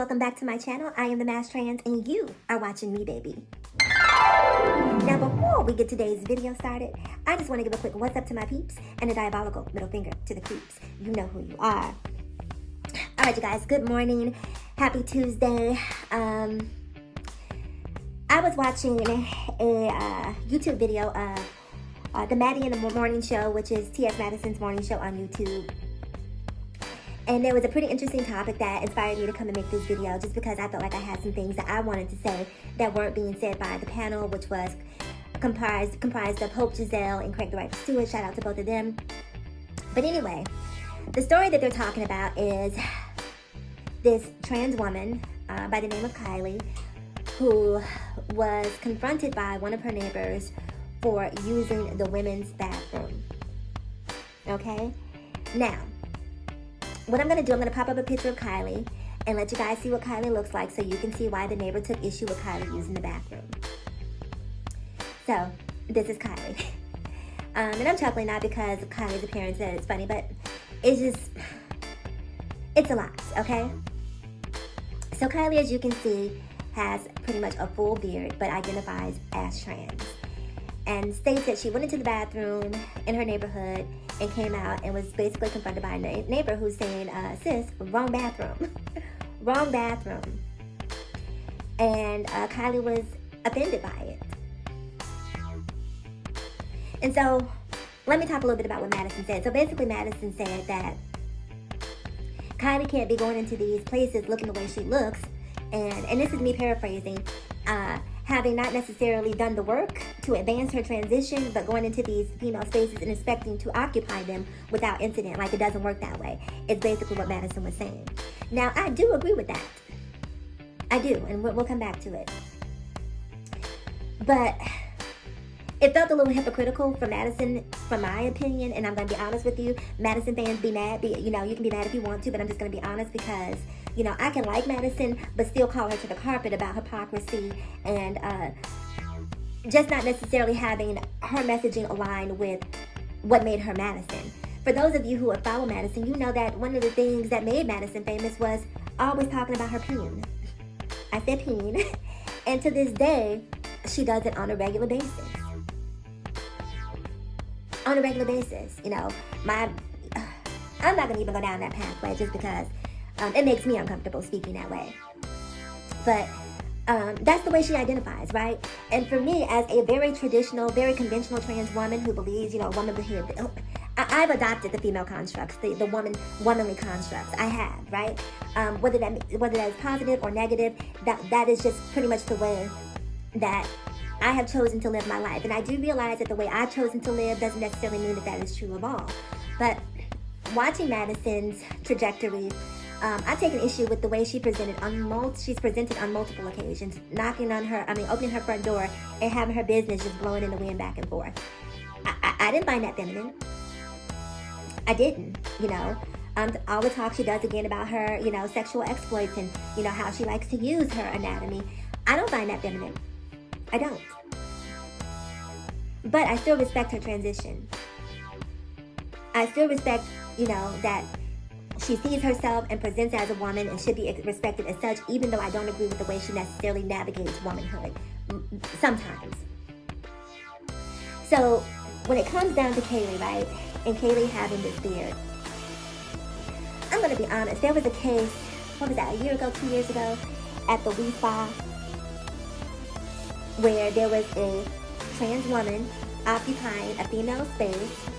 welcome back to my channel. I am the Mass Trans and you are watching me, baby. Now before we get today's video started, I just want to give a quick what's up to my peeps and a diabolical middle finger to the creeps. You know who you are. Alright you guys, good morning. Happy Tuesday. I was watching a YouTube video of the Maddy in the Morning Show, which is T.S. Madison's morning show on YouTube. And there was a pretty interesting topic that inspired me to come and make this video, just because I felt like I had some things that I wanted to say that weren't being said by the panel, which was comprised of Hope Giselle and Craig the Right Stewart. Shout out to both of them. But anyway, the story that they're talking about is this trans woman by the name of Kaelie, who was confronted by one of her neighbors for using the women's bathroom. Okay? Now, what I'm going to do, I'm going to pop up a picture of Kaelie and let you guys see what Kaelie looks like so you can see why the neighbor took issue with Kaelie using the bathroom. So, this is Kaelie. And I'm chuckling not because of Kylie's appearance that it's funny, but it's just, it's a lot, okay? So Kaelie, as you can see, has pretty much a full beard, but identifies as trans. And states that she went into the bathroom in her neighborhood and came out and was basically confronted by a neighbor who's saying, sis, wrong bathroom. Wrong bathroom. And Kaelie was offended by it. And so, let me talk a little bit about what Madison said. So basically Madison said that Kaelie can't be going into these places looking the way she looks, and this is me paraphrasing, having not necessarily done the work to advance her transition, but going into these female spaces and expecting to occupy them without incident. Like, it doesn't work that way. It's basically what Madison was saying. Now, I do agree with that. I do, and we'll come back to it. But it felt a little hypocritical for Madison, from my opinion, and I'm going to be honest with you. Madison fans, be mad. You can be mad if you want to, but I'm just going to be honest because, I can like Madison, but still call her to the carpet about hypocrisy and just not necessarily having her messaging aligned with what made her Madison. For those of you who have followed Madison, you know that one of the things that made Madison famous was always talking about her peen. I said peen. And to this day, she does it on a regular basis. On a regular basis, I'm not going to even go down that pathway just because it makes me uncomfortable speaking that way. But that's the way she identifies, right? And for me, as a very traditional, very conventional trans woman who believes, a woman behaves, I've adopted the female constructs, the womanly constructs. I have, right? Whether that is positive or negative, that is just pretty much the way that I have chosen to live my life. And I do realize that the way I've chosen to live doesn't necessarily mean that is true of all. But watching Madison's trajectory, I've taken issue with the way she's presented on multiple occasions, opening her front door and having her business just blowing in the wind back and forth. I didn't find that feminine. I didn't, all the talk she does again about her, sexual exploits and, how she likes to use her anatomy. I don't find that feminine. I don't. But I still respect her transition. I still respect, that she sees herself and presents as a woman and should be respected as such, even though I don't agree with the way she necessarily navigates womanhood. Sometimes. So, when it comes down to Kaelie, right, and Kaelie having this beard, I'm going to be honest, there was a case, what was that, a year ago, 2 years ago, at the Wee Spa, where there was a trans woman occupying a female space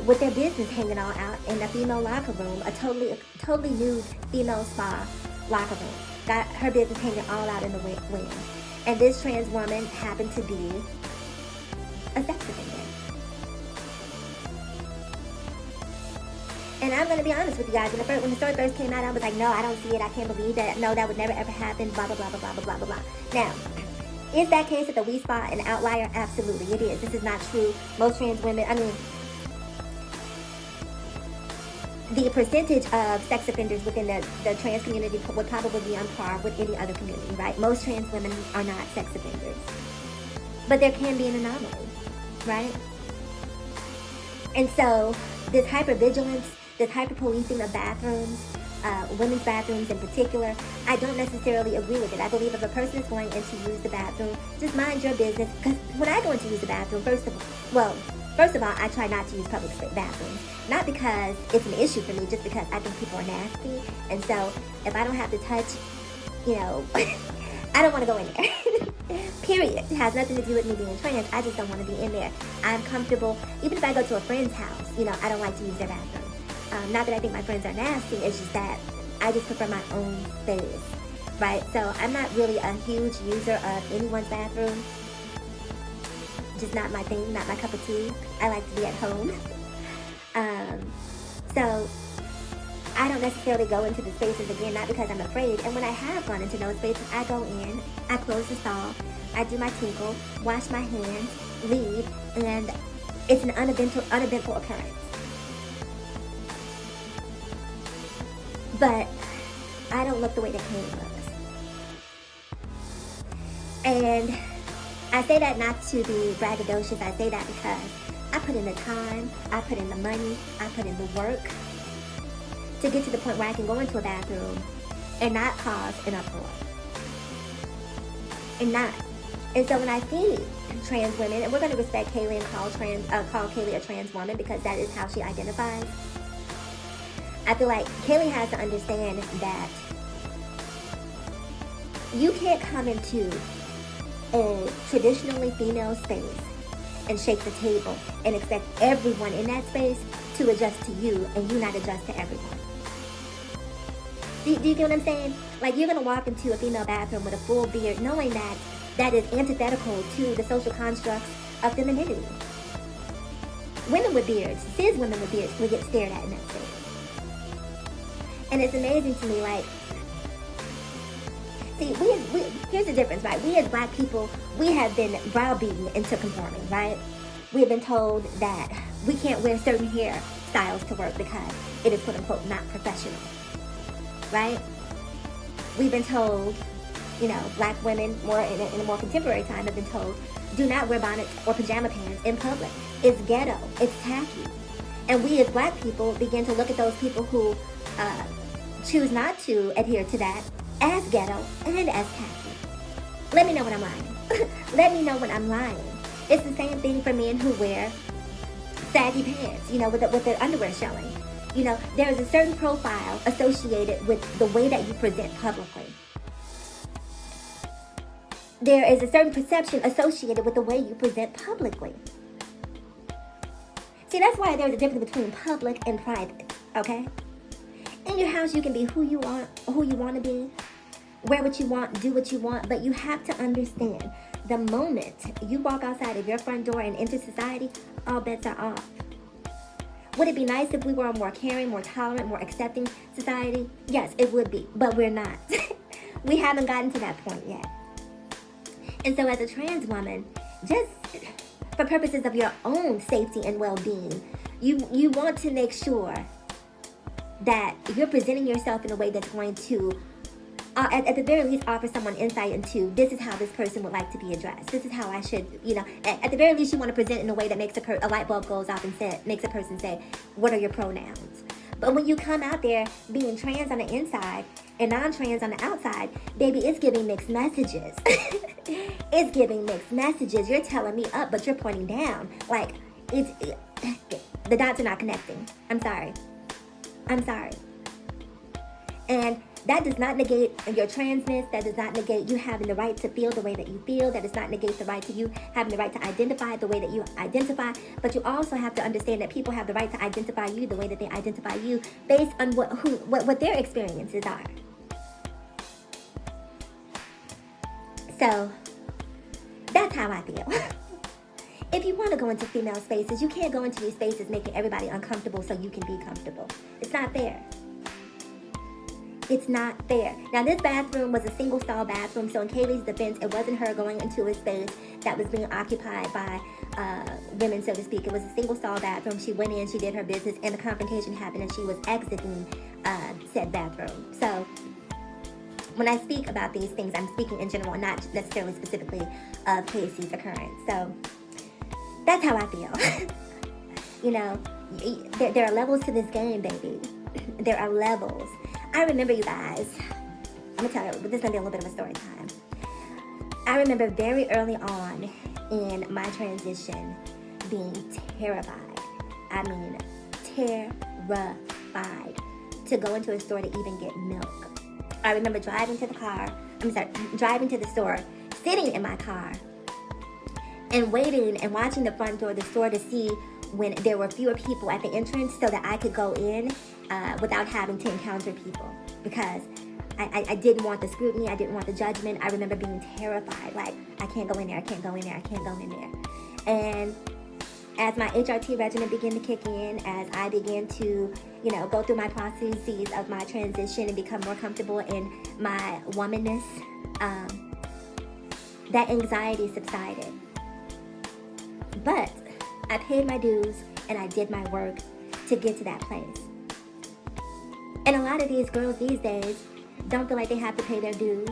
with their business hanging all out in a female locker room, a totally nude female spa locker room. Got her business hanging all out in the wind. And this trans woman happened to be a sex offender. And I'm going to be honest with you guys, when the story first came out, I was like, no, I don't see it, I can't believe that, no, that would never ever happen, blah, blah, blah, blah, blah, blah, blah, blah. Now, is that case at the Wee Spa an outlier? Absolutely, it is. This is not true. Most trans women, the percentage of sex offenders within the trans community would probably be on par with any other community, right? Most trans women are not sex offenders. But there can be an anomaly, right? And so, this hypervigilance this hyper-policing of bathrooms, women's bathrooms in particular, I don't necessarily agree with it. I believe if a person is going in to use the bathroom, just mind your business. Because when I go in to use the bathroom, first of all, I try not to use public bathrooms. Not because it's an issue for me, just because I think people are nasty. And so if I don't have to touch, I don't want to go in there. Period. It has nothing to do with me being trans. I just don't want to be in there. I'm comfortable. Even if I go to a friend's house, I don't like to use their bathroom. Not that I think my friends are nasty, it's just that I just prefer my own space, right? So I'm not really a huge user of anyone's bathroom. Just not my thing, not my cup of tea. I like to be at home. So I don't necessarily go into the spaces again, not because I'm afraid. And when I have gone into those spaces, I go in, I close the stall, I do my tinkle, wash my hands, leave, and it's an uneventful occurrence. But I don't look the way that Kaelie looks. And I say that not to be braggadocious. I say that because I put in the time, I put in the money, I put in the work to get to the point where I can go into a bathroom and not cause an uproar. And not. And so when I see trans women, and we're going to respect Kaelie and call Kaelie a trans woman because that is how she identifies. I feel like Kaelie has to understand that you can't come into a traditionally female space and shake the table and expect everyone in that space to adjust to you and you not adjust to everyone. Do you get what I'm saying? Like, you're going to walk into a female bathroom with a full beard knowing that that is antithetical to the social constructs of femininity. Women with beards, cis women with beards, will get stared at in that space. And it's amazing to me, like, see, here's the difference, right? We as black people, we have been browbeaten into conforming, right? We have been told that we can't wear certain hairstyles to work because it is, quote unquote, not professional, right? We've been told, black women more in a more contemporary time have been told, do not wear bonnets or pajama pants in public. It's ghetto, it's tacky. And we as black people begin to look at those people who choose not to adhere to that as ghetto and as tacky. Let me know when I'm lying. Let me know when I'm lying. It's the same thing for men who wear saggy pants, with their underwear showing. There is a certain profile associated with the way that you present publicly. There is a certain perception associated with the way you present publicly. See, that's why there's a difference between public and private, okay? In your house, you can be who you want to be, wear what you want, do what you want, but you have to understand the moment you walk outside of your front door and enter society, all bets are off. Would it be nice if we were a more caring, more tolerant, more accepting society? Yes, it would be, but we're not. We haven't gotten to that point yet. And so as a trans woman, just for purposes of your own safety and well-being, you want to make sure that you're presenting yourself in a way that's going to, at the very least, offer someone insight into this is how this person would like to be addressed. This is how I should, at the very least, you want to present in a way that makes a light bulb goes off and makes a person say, what are your pronouns? But when you come out there being trans on the inside and non-trans on the outside, baby, it's giving mixed messages. It's giving mixed messages. You're telling me up, but you're pointing down. Like, the dots are not connecting. I'm sorry. And that does not negate your transness. That does not negate you having the right to feel the way that you feel. That does not negate the right to you having the right to identify the way that you identify. But you also have to understand that people have the right to identify you the way that they identify you based on what their experiences are. So that's how I feel. If you want to go into female spaces, you can't go into these spaces making everybody uncomfortable so you can be comfortable. It's not fair. It's not fair. Now, this bathroom was a single stall bathroom, so in Kaelie's defense, it wasn't her going into a space that was being occupied by women, so to speak. It was a single stall bathroom. She went in, she did her business, and the confrontation happened, and she was exiting said bathroom. So when I speak about these things, I'm speaking in general, not necessarily specifically of Casey's occurrence. So that's how I feel. There are levels to this game, baby. There are levels. I remember, you guys, I'm gonna tell you, this is gonna be a little bit of a story time. I remember very early on in my transition being terrified. I mean, terrified to go into a store to even get milk. I remember driving to the store, sitting in my car, and waiting and watching the front door of the store to see when there were fewer people at the entrance so that I could go in without having to encounter people, because I didn't want the scrutiny, I didn't want the judgment. I remember being terrified, like, I can't go in there, I can't go in there, I can't go in there. And as my HRT regimen began to kick in, as I began to, go through my processes of my transition and become more comfortable in my womanness, that anxiety subsided. But I paid my dues and I did my work to get to that place. And a lot of these girls these days don't feel like they have to pay their dues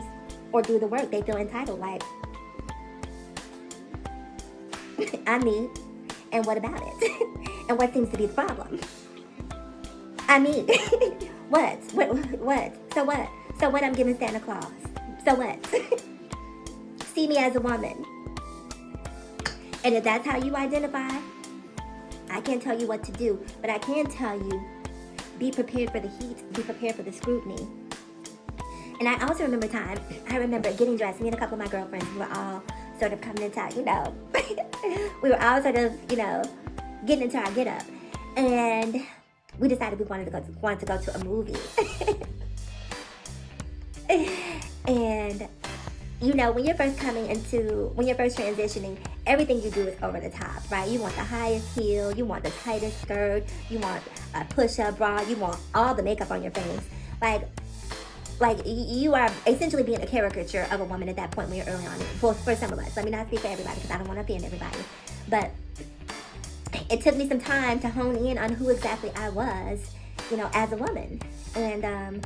or do the work. They feel entitled, like, I'm me, and what about it? And what seems to be the problem? I mean, what? So what? So what, I'm giving Santa Claus? So what? See me as a woman. And if that's how you identify, I can't tell you what to do, but I can tell you, be prepared for the heat, be prepared for the scrutiny. And I also remember I remember getting dressed, me and a couple of my girlfriends, we were all sort of coming into our, we were all sort of, getting into our get up. And we decided we wanted to go to a movie. And when you're first transitioning, everything you do is over the top, right? You want the highest heel, you want the tightest skirt, you want a push-up bra, you want all the makeup on your face. Like you are essentially being a caricature of a woman at that point when you're early on. For some of us. Let me not speak for everybody because I don't want to offend everybody. But it took me some time to hone in on who exactly I was, as a woman. And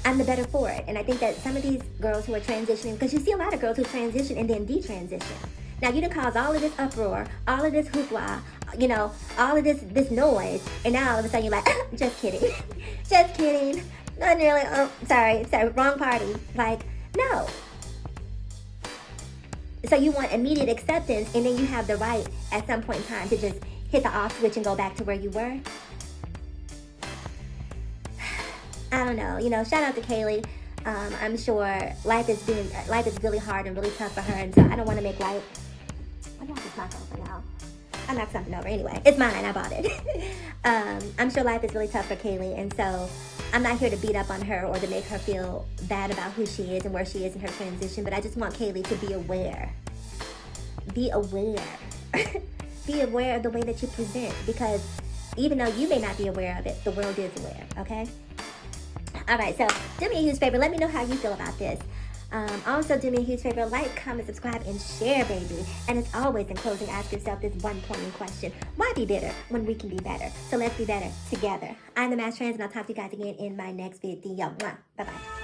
I'm the better for it. And I think that some of these girls who are transitioning, because you see a lot of girls who transition and then detransition. Now, you done cause all of this uproar, all of this hoopla, all of this noise, and now all of a sudden you're like, just kidding. Just kidding. Not nearly, sorry, wrong party. Like, no. So you want immediate acceptance, and then you have the right at some point in time to just hit the off switch and go back to where you were. I don't know. Shout out to Kaelie. I'm sure life is really hard and really tough for her, and so I don't want to make life. I got this knock over now. I knocked something over. Anyway, it's mine. I bought it. I'm sure life is really tough for Kaelie, and so I'm not here to beat up on her or to make her feel bad about who she is and where she is in her transition, but I just want Kaelie to be aware. Be aware. Be aware of the way that you present, because even though you may not be aware of it, the world is aware, okay? All right, so do me a huge favor. Let me know how you feel about this. Also, do me a huge favor. Like, comment, subscribe, and share, baby. And as always, in closing, ask yourself this one pointing question. Why be bitter when we can be better? So let's be better together. I'm the Mass Trans, and I'll talk to you guys again in my next video. Bye-bye.